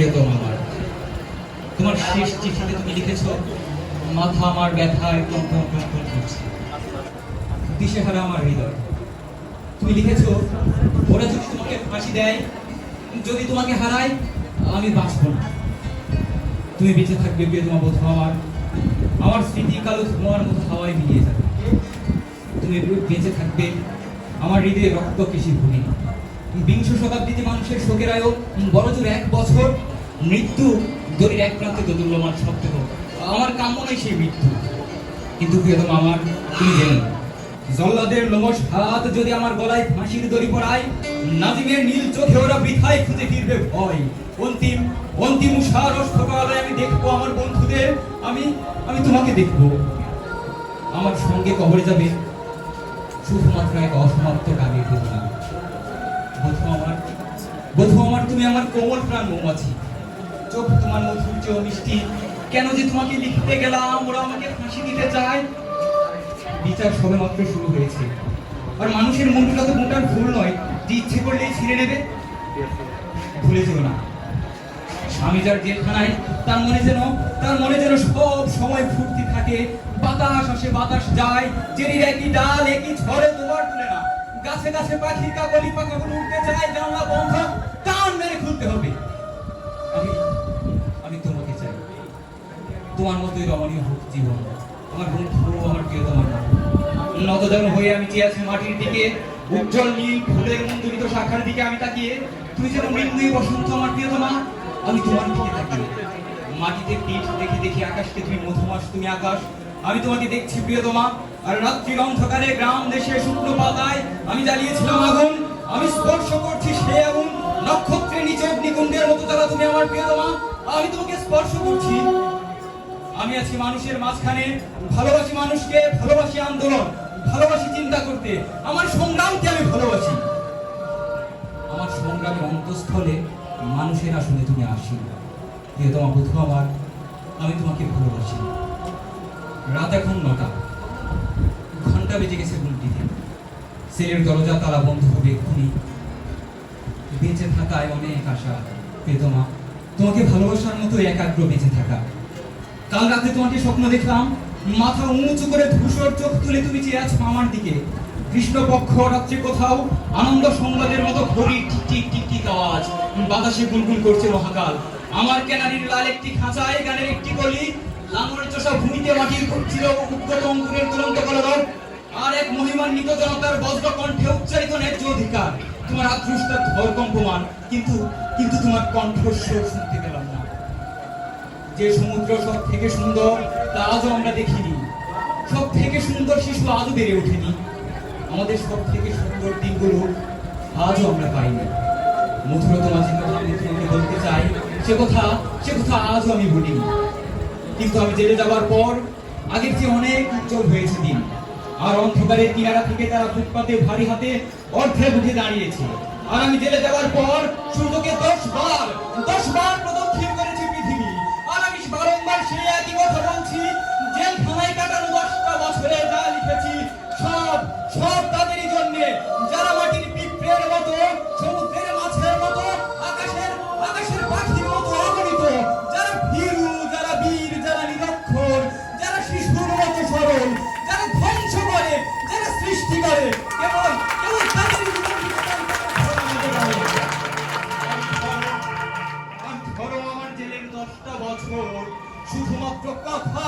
প্রিয়তম আমার, তোমার শেষ চিঠিতে তুমি লিখেছ, মাথা আমার ব্যথায় কম্পন কম্পন করছে, দিশেহারা আমার হৃদয়। তুমি লিখেছ, ওরা যদি তোমাকে ফাঁসি দেয়, যদি তোমাকে হারায়, আমি বাঁচব না। তুমি বেঁচে থাকবে প্রিয়তমা বধূ আমার, আমার স্মৃতি কালো ধোঁয়ার মতো হাওয়ায় মিলিয়ে যাবে। তুমি বেঁচে থাকবে আমার হৃদয়ে রক্ত কেশি ভূমি। বিংশ শতাব্দীতে মানুষের শোকের আয়ু বড়জোর 1 বছর, মৃত্যু দড়ির এক প্রান্তে দোদুল্যমান শব্দ হোক, আমার কাম্য নয় সেই মৃত্যু। কিন্তু প্রিয়তমা আমার, তুমি জেনো, জল্লাদের লোমশ হাত যদি আমার গলায় ফাঁসির দড়ি পড়ায়, নাজিমের নীল চোখে ওরা বৃথায় খুঁজে ফিরবে ভয়। অন্তিম অন্তিম উষার অস্তকালে আমি দেখবো আমার বন্ধুদের, আমি তোমাকে দেখবো। আমার সঙ্গে কবরে যাবে শুধুমাত্র এক অসমাপ্ত গানের বেদনা। বধূ আমার, তুমি আমার কোমল প্রাণ মৌমাছি, চোখ তোমার মধুর চেয়েও মিষ্টি। কেন যে তোমাকে লিখতে গেলাম, ওরা আমাকে ফাঁসি দিতে চায়। বিচার সবেমাত্র শুরু হয়েছে, আর মানুষের মুন্ডুটা তো মোটার ভুল নয় যে ইচ্ছে করলেই ছিঁড়ে নেবে। ভুলে যেও না, আমি যার জেলখানায়, তার মনে যেন সব সময় ফুর্তি থাকে। বাতাস আসে বাতাস যায়, চেরির একই ডাল একই ঝড়ে দুবার তুলে না। গাছে গাছে পাখির কাকলি পাখাগুলো উঠতে চায়, জানলা বন্ধ টান মেরে খুলতে হবে। আমি তোমাকে চাই, তোমার মতোই রমণীয় হোক জীবন, আমার বন্ধু, আমার প্রিয়তমার নতজন হয়ে আমি চেয়ে আছি মাটির দিকে, উজ্জ্বল নীল ফুলের মঞ্জুরিত শাখার দিকে আমি তাকিয়ে। তুই যেন মৃন্ময়ী বসন্ত আমার প্রিয়তমা, আমি তোমার দিকে তাকিয়ে। মাটিতে পিঠ দেখে দেখে আকাশকে তুমি মধুমাস, তুমি আকাশ, আমি তোমাকে দেখছি প্রিয়তমা। আর রাত্রির অন্ধকারে গ্রাম দেশে শুকনো পাতায় আমি জ্বালিয়েছিলাম আগুন, আমি স্পর্শ করছি সে আগুন। নক্ষত্রের নিচে অগ্নিকুণ্ডের মতো জ্বালা তুমি আমার প্রিয়তমা, আমি তোমাকে স্পর্শ করছি। আমি আছি মানুষের মাঝখানে, ভালোবাসি মানুষকে, ভালোবাসি আন্দোলন, ভালোবাসি চিন্তা করতে। আমার সংগ্রামকে আমি ভালোবাসি। আমার সংগ্রামের অন্তঃস্থলে মানুষের আসলে তুমি আসি। প্রিয়তমা বধূ আমার, আমি তোমাকে ভালোবাসি। রাত এখন 9টা, ঘন্টা বেজে গেছে ঘুমটিতে। সেলের দরজা তালা বন্ধ হবে এক্ষুনি। বেঁচে থাকায় অনেক আশা প্রিয়তমা, তোমাকে ভালোবাসার মতো একাগ্র বেঁচে থাকা। কাল রাতে তোমাকে স্বপ্ন দেখলাম, মাথা উঁচু করে ধূসর চোখ তুলে তুমি চেয়ে আছো আমার দিকে। কৃষ্ণপক্ষ রাত্রে কোথাও আনন্দ সংবাদের মতো ঘড়ির টিক টিক টিক টিক আওয়াজ, বাতাসে গুনগুন করছে মহাকাল। আমার কেনারির লাল একটি খাঁচায় গানের একটি কলি, লাঙলের চষা ভূমিতে মাটির করছিল উদ্গত অঙ্কুরের দুরন্ত কলরব। আর এক মহিমান্বিত জনতার বজ্র কণ্ঠে উচ্চারিত ন্যায্য অধিকার। তোমার আত্মুষ্টা ধরকম্পমান, কিন্তু কিন্তু তোমার কণ্ঠস্বর শুনতে পেলাম না। যে সমুদ্র সব থেকে সুন্দর তা আজও আমরা দেখিনি, সব থেকে সুন্দর শিশু আজও বেড়ে ওঠেনি, আমাদের সব থেকে সুন্দর দিনগুলো আজও আমরা পাইনি। মধুরতমা যে কথা আমি তোমাকে বলতে চাই, সে কথা আজও আমি বলিনি। কিন্তু আমি জেলে যাওয়ার পর আগের চেয়ে অনেক উজ্জ্বল হয়েছে দিন। আর অন্ধকারের কিনারা থেকে তারা ফুটপাতে ভারী হাতে অর্ধে বুঝে দাঁড়িয়েছে। আর আমি জেলে যাওয়ার পর সূর্যকে 10 বার প্রদক্ষিণ করেছে পৃথিবী। আর আমি বারংবার সেই একই কথা বলছি, জেলখানায় কাটানো 10টা বছরে যা লিখেছি সব তাদেরই জন্য, যারা মাটির পিঁপড়ের মতো, সমুদ্রের মাছের মতো, আকাশের পাখির মতো অগণিত, যারা ভীরু, যারা বীর, যারা নিরক্ষর, যারা শিশুর মতো সরল, যারা ধ্বংস করে, যারা সৃষ্টি করে, কেবল তাদেরই ধরো আমার জেলের 10টা বছর শুধুমাত্র কথা